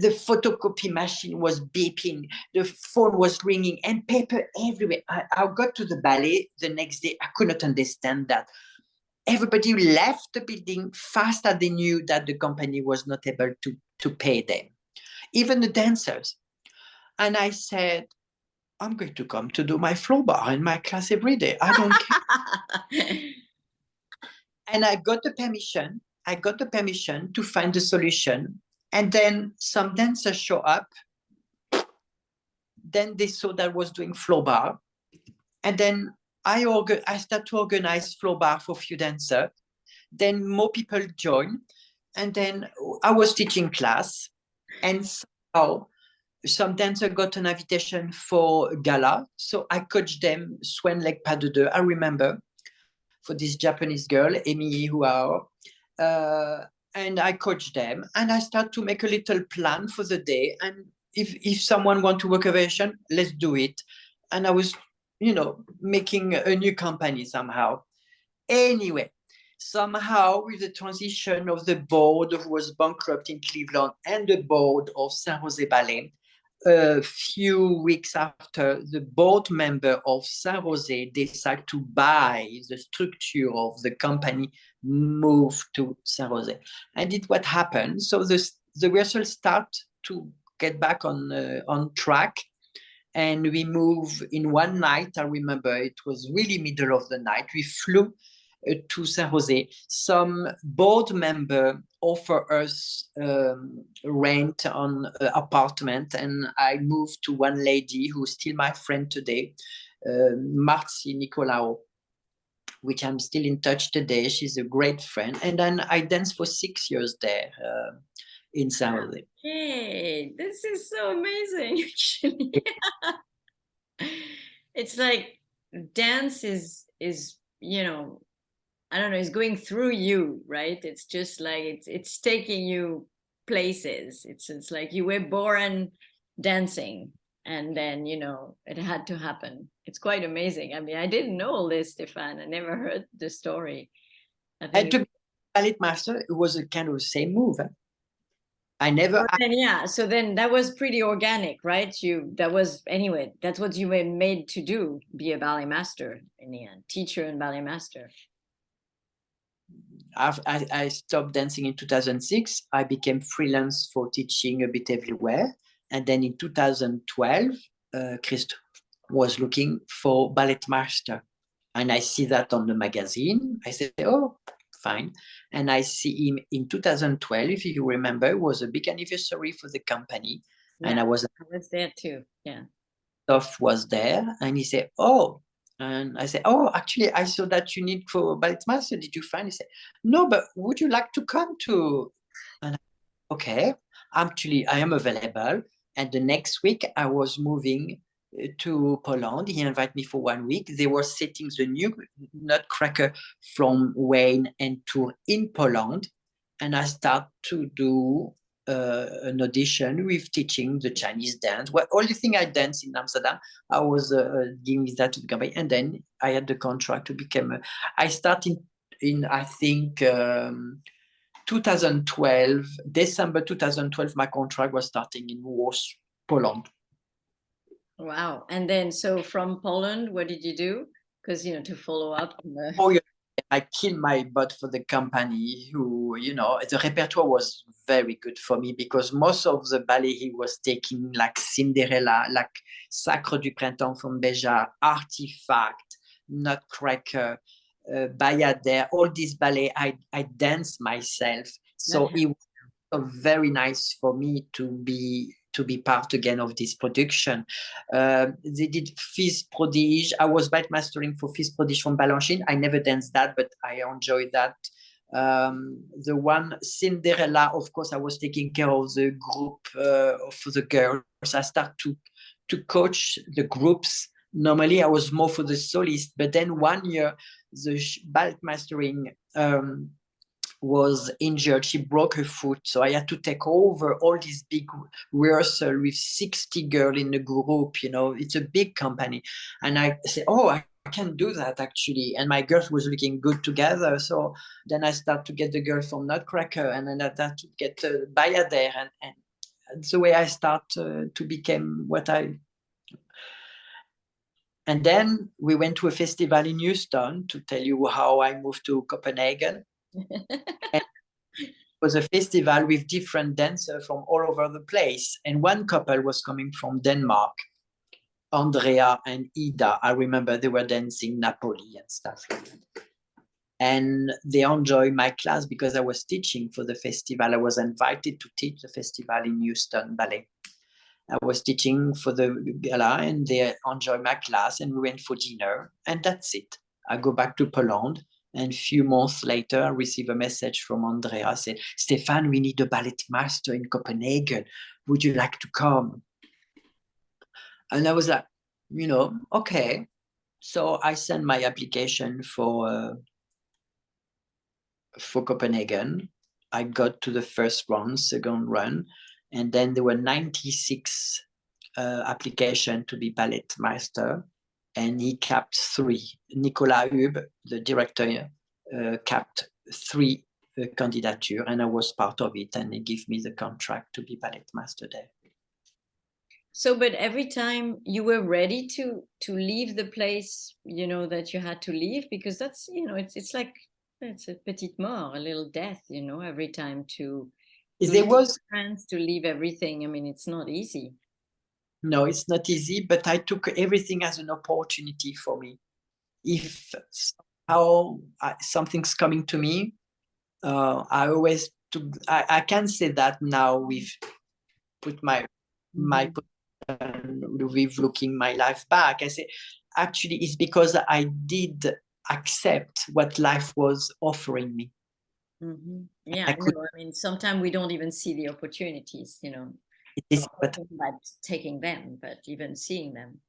The photocopy machine was beeping, the phone was ringing, and paper everywhere. I got to the ballet the next day. I could not understand that. Everybody left the building fast as they knew that the company was not able to pay them, even the dancers. And I said, I'm going to come to do my floor bar in my class every day. I don't care. And I got the permission. To find a solution. And then some dancers show up. Then they saw that I was doing floor bar. And then I start to organize floor bar for a few dancers. Then more people join. And then I was teaching class. And somehow some dancer got an invitation for gala. So I coached them swan leg pas de deux. I remember for this Japanese girl, Emi Huao. And I coached them. And I start to make a little plan for the day. And if someone wants to work a version, let's do it. And I was, you know, making a new company somehow. Anyway, somehow with the transition of the board who was bankrupt in Cleveland and the board of Saint Jose Ballet, a few weeks after, the board member of Saint Jose decided to buy the structure of the company, move to Saint Jose. And it what happened. So the rehearsal start to get back on track. And we move in one night. I remember it was really middle of the night. We flew to San Jose. Some board member offer us rent on apartment, and I moved to one lady who's still my friend today, Marci Nicolao, which I'm still in touch today. She's a great friend. And then I danced for 6 years there in San Jose. Hey, this is so amazing, actually. It's like dance is, you know, I don't know, it's going through you, right? It's just like it's taking you places. It's like you were born dancing, and then, you know, it had to happen. It's quite amazing. I mean, I didn't know all this, Stephane. I never heard the story. And to be a ballet master, it was a kind of the same move. I never. Yeah, so then that was pretty organic, right? Anyway, that's what you were made to do, be a ballet master in the end, teacher and ballet master. I stopped dancing in 2006. I became freelance for teaching a bit everywhere. And then in 2012, Christophe was looking for ballet master. And I see that on the magazine. I said, oh, fine. And I see him in 2012, if you remember, it was a big anniversary for the company. Yeah, and I was there too. Yeah. Christophe was there. And he said, oh. And I said, oh, actually, I saw that you need for ballet master. Did you find? He said, no, but would you like to come to? And okay, actually, I am available. And the next week, I was moving to Poland. He invited me for 1 week. They were setting the new Nutcracker from Rhein and Tours in Poland. And I started to do an audition with teaching the Chinese dance. Well, all the thing I danced in Amsterdam, I was giving that to the company. And then I had the contract to become I started in I think 2012, December 2012, my contract was starting in Warsaw, Poland. Wow. And then, so from Poland, what did you do? Because, to follow up. Oh, yeah. I killed my butt for the company who, the repertoire was very good for me because most of the ballet he was taking, like Cinderella, like Sacre du Printemps from Bejart, Artifact, Nutcracker, Bayadère, all these ballet, I danced myself. So it was very nice for me to be part again of this production. They did Fils Prodige. I was ballet mastering for Fils Prodige from Balanchine. I never danced that, but I enjoyed that. The one Cinderella, of course, I was taking care of the group for the girls. I started to coach the groups. Normally, I was more for the solist, but then 1 year, the ballet mastering was injured. She broke her foot, so I had to take over all this big rehearsal with 60 girls in the group. It's a big company, and I said, "Oh, I can do that actually." And my girls was looking good together. So then I start to get the girls from Nutcracker, and then I start to get Bayadère, and that's the way I start to become what I. And then we went to a festival in Houston to tell you how I moved to Copenhagen. It was a festival with different dancers from all over the place. And one couple was coming from Denmark, Andrea and Ida. I remember they were dancing Napoli and stuff like that. And they enjoyed my class because I was teaching for the festival. I was invited to teach the festival in Houston Ballet. I was teaching for the gala and they enjoyed my class and we went for dinner and that's it. I go back to Poland and a few months later I receive a message from Andrea saying, "Stephane, we need a ballet master in Copenhagen. Would you like to come?" And I was like, okay. So I sent my application for Copenhagen. I got to the first round, second round, and then there were 96 application to be ballet master, and he capped 3. Nicolas Hube, the director, capped 3 candidature, and I was part of it, and he gave me the contract to be ballet master there. So, but every time you were ready to leave the place, that you had to leave, because that's, it's like, it's a petite mort, a little death, every time to France, to leave everything. I mean, it's not easy. No, it's not easy, but I took everything as an opportunity for me. If somehow something's coming to me, I always took, I can say that now we've put my with looking my life back. I say, actually, it's because I did accept what life was offering me. Mm-hmm. Yeah, I mean, sometimes we don't even see the opportunities, It is about taking them, but even seeing them.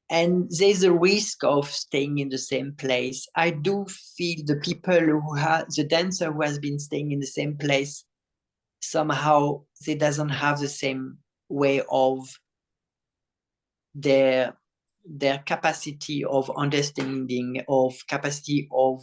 And there's a risk of staying in the same place. I do feel the people who have, the dancer who has been staying in the same place, somehow they doesn't have the same way of their capacity of understanding, of capacity of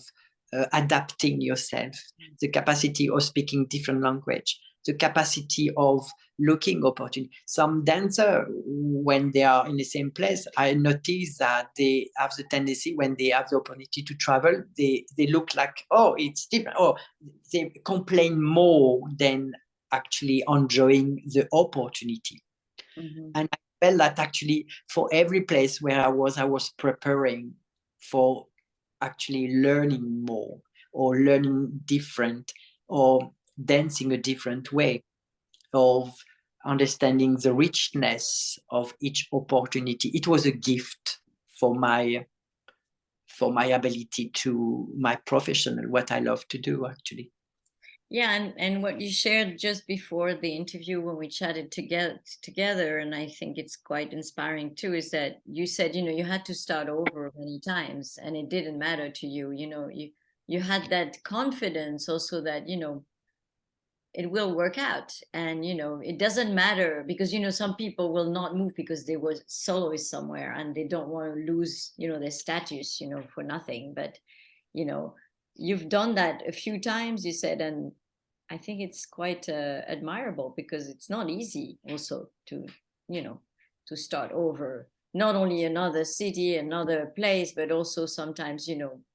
adapting yourself, the capacity of speaking different language, the capacity of looking opportunity. Some dancer, when they are in the same place, I notice that they have the tendency, when they have the opportunity to travel, they look like, oh, it's different. Oh, they complain more than actually enjoying the opportunity. Mm-hmm. And I felt that actually for every place where I was preparing for actually learning more or learning different or dancing a different way, of understanding the richness of each opportunity. It was a gift for my ability to my professional, what I love to do actually. Yeah, and what you shared just before the interview when we chatted together, and I think it's quite inspiring too, is that you said, you had to start over many times and it didn't matter to you. You had that confidence also that, it will work out. And it doesn't matter because some people will not move because they were soloists somewhere and they don't want to lose their status for nothing. But you know you've done that a few times, you said, and I think it's quite admirable because it's not easy also to you know to start over, not only another city, another place, but also sometimes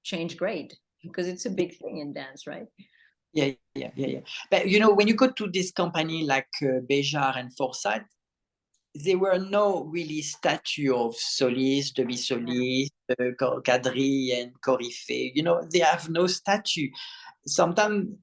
change grade, because it's a big thing in dance, right? Yeah. But when you go to this company like Bejart and Forsyth, there were no really statue of solist, demi-solist, quadrille and coryphée. They have no statue. Sometimes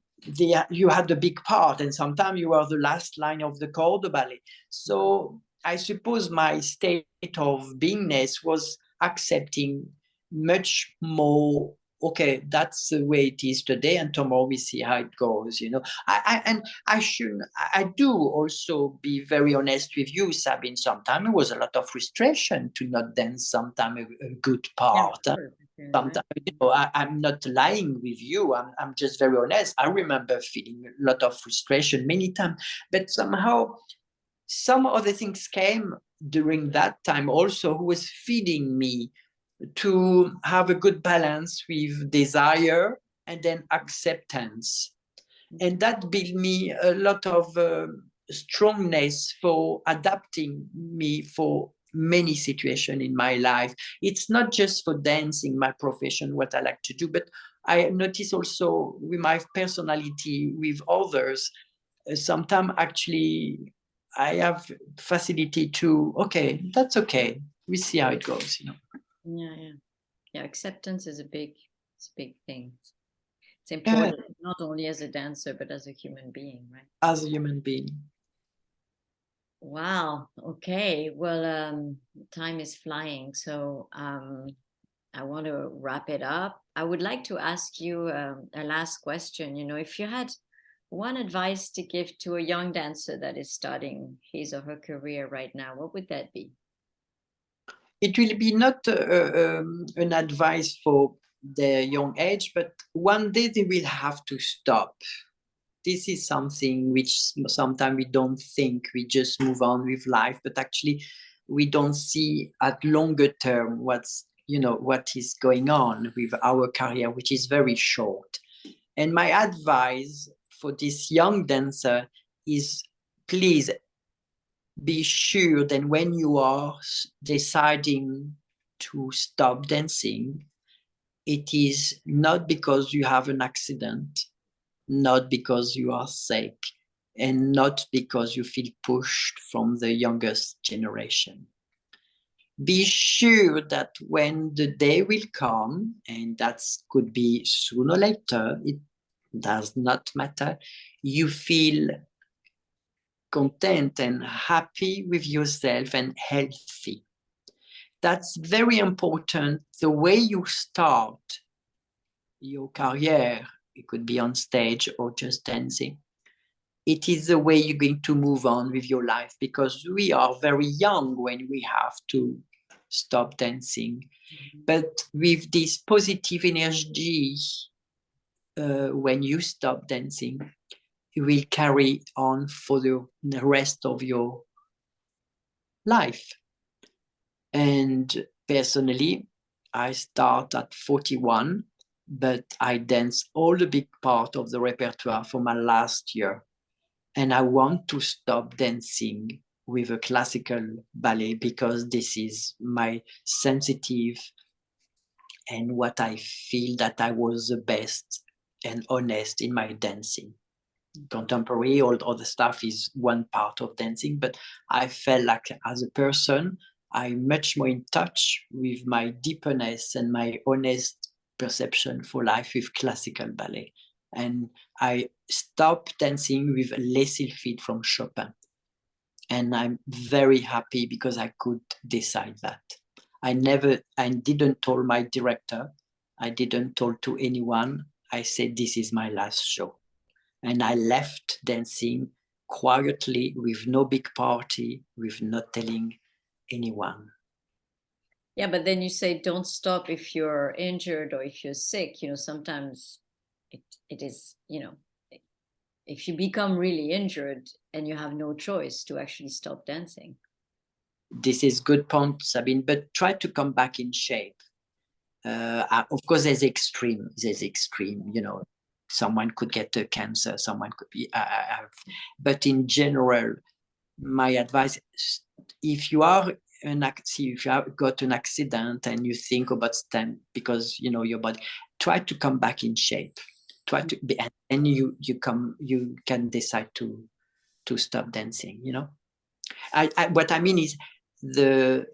you had the big part, and sometimes you are the last line of the corps de ballet. So I suppose my state of beingness was accepting much more. Okay, that's the way it is today, and tomorrow we see how it goes. And I do also be very honest with you, Sabine. Sometimes it was a lot of frustration to not dance. Sometimes a good Yeah, part. of course. Sometimes, I'm not lying with you. I'm just very honest. I remember feeling a lot of frustration many times, but somehow some other things came during that time also, who was feeding me to have a good balance with desire and then acceptance. And that built me a lot of strongness for adapting me for many situations in my life. It's not just for dancing, my profession, what I like to do, but I notice also with my personality with others, sometimes actually I have facility to, okay, that's okay. We see how it goes. Yeah, acceptance is it's a big thing. It's Yeah, important not only as a dancer but as a human being, right? as a human being. Wow. Okay. Well, time is flying, so I want to wrap it up. I would like to ask you a last question. If you had one advice to give to a young dancer that is starting his or her career right now, what would that be? It will be not an advice for their young age, but one day they will have to stop. This is something which sometimes we don't think, we just move on with life, but actually we don't see at longer term what is going on with our career, which is very short. And my advice for this young dancer is, please be sure that when you are deciding to stop dancing, it is not because you have an accident, not because you are sick, and not because you feel pushed from the youngest generation. Be sure that when the day will come, and that could be sooner or later, it does not matter, you feel content and happy with yourself and healthy. That's very important. The way you start your career, it could be on stage or just dancing, it is the way you're going to move on with your life, because we are very young when we have to stop dancing. But with this positive energy, when you stop dancing, you will carry on for the rest of your life. And personally, I start at 41, but I dance all the big part of the repertoire for my last year. And I want to stop dancing with a classical ballet because this is my sensitive and what I feel that I was the best and honest in my dancing. Contemporary, all other stuff is one part of dancing, but I felt like as a person, I'm much more in touch with my deepness and my honest perception for life with classical ballet. And I stopped dancing with Les Sylphides from Chopin. And I'm very happy because I could decide that. I didn't tell my director, I didn't tell to anyone. I said, this is my last show. And I left dancing quietly, with no big party, with not telling anyone. Yeah, but then you say don't stop if you're injured or if you're sick. Sometimes it is, if you become really injured and you have no choice to actually stop dancing. This is good point, Sabine, but try to come back in shape. Of course, there's extreme, someone could get a cancer, someone could be, but in general, my advice, if you have got an accident and you think about stem because your body, try to come back in shape, try to be, and you can decide to stop dancing. What I mean is the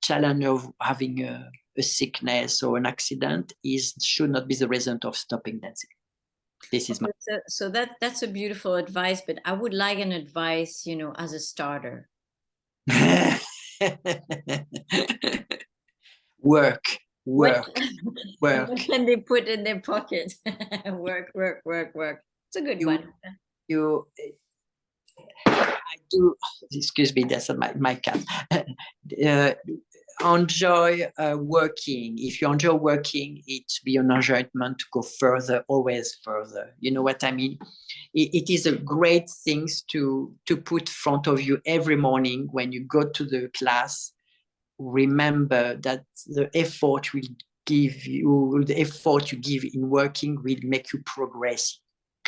challenge of having a sickness or an accident should not be the result of stopping dancing. This is so that's a beautiful advice, but I would like an advice, as a starter. Work. What can they put in their pocket? Work. It's a good one. I do, excuse me, that's my cat. Enjoy working. If you enjoy working, it's be an enjoyment to go further, always further. You know what I mean? It is a great thing to put in front of you every morning when you go to the class. Remember that the effort you give in working will make you progress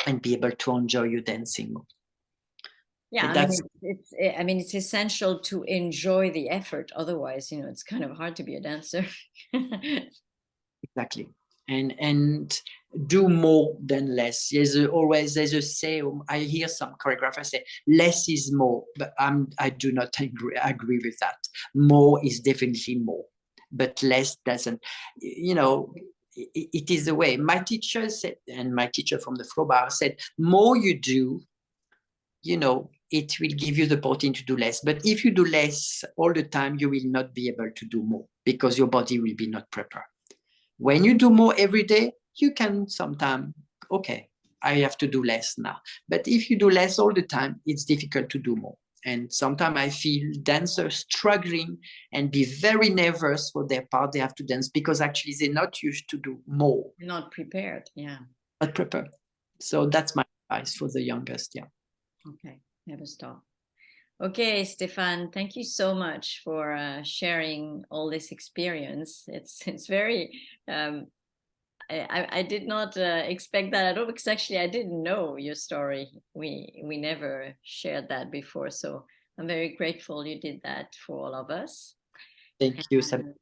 and be able to enjoy your dancing. Yeah, it's essential to enjoy the effort. Otherwise, it's kind of hard to be a dancer. Exactly. And do more than less. There's a say. I hear some choreographers say less is more, but I do not agree with that. More is definitely more, but less doesn't. It is the way. My teacher said, and my teacher from the floor bar said, more you do, it will give you the opportunity to do less. But if you do less all the time, you will not be able to do more because your body will be not prepared. When you do more every day, you can sometimes, okay, I have to do less now. But if you do less all the time, it's difficult to do more. And sometimes I feel dancers struggling and be very nervous for their part. They have to dance because actually they're not used to do more. Not prepared, yeah. Not prepared. So that's my advice for the youngest, yeah. Okay, never stop. Okay, Stephane, thank you so much for sharing all this experience. It's very, I did not expect that at all, because actually I didn't know your story. We never shared that before, so I'm very grateful you did that for all of us. Thank you, Sabine.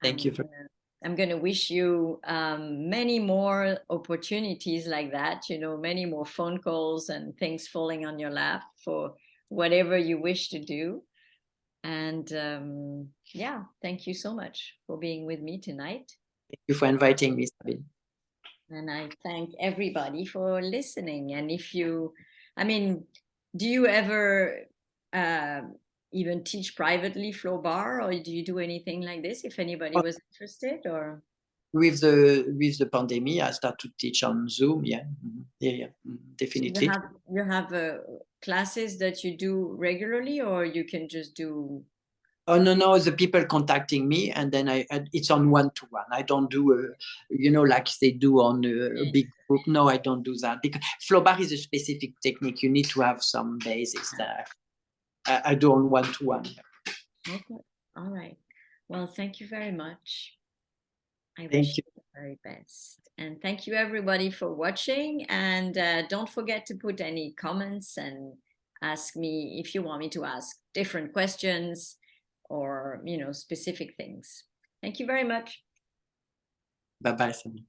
Thank you. I'm going to wish you many more opportunities like that, many more phone calls and things falling on your lap for whatever you wish to do. And yeah, thank you so much for being with me tonight. Thank you for inviting me, Sabine. And I thank everybody for listening. And do you ever even teach privately floor bar, or do you do anything like this if anybody was interested? Or with the pandemic, I start to teach on Zoom. Definitely. So you have classes that you do regularly, or you can just do? Oh no, the people contacting me, and then it's on one-to-one. I don't do like they do on a big group. No, I don't do that because floor bar is a specific technique. You need to have some basics there. I do on one-to-one. Okay, all right. Well, thank you very much. I Thank wish you the very best. And thank you everybody for watching. And don't forget to put any comments and ask me if you want me to ask different questions or, specific things. Thank you very much. Bye-bye, Sammy.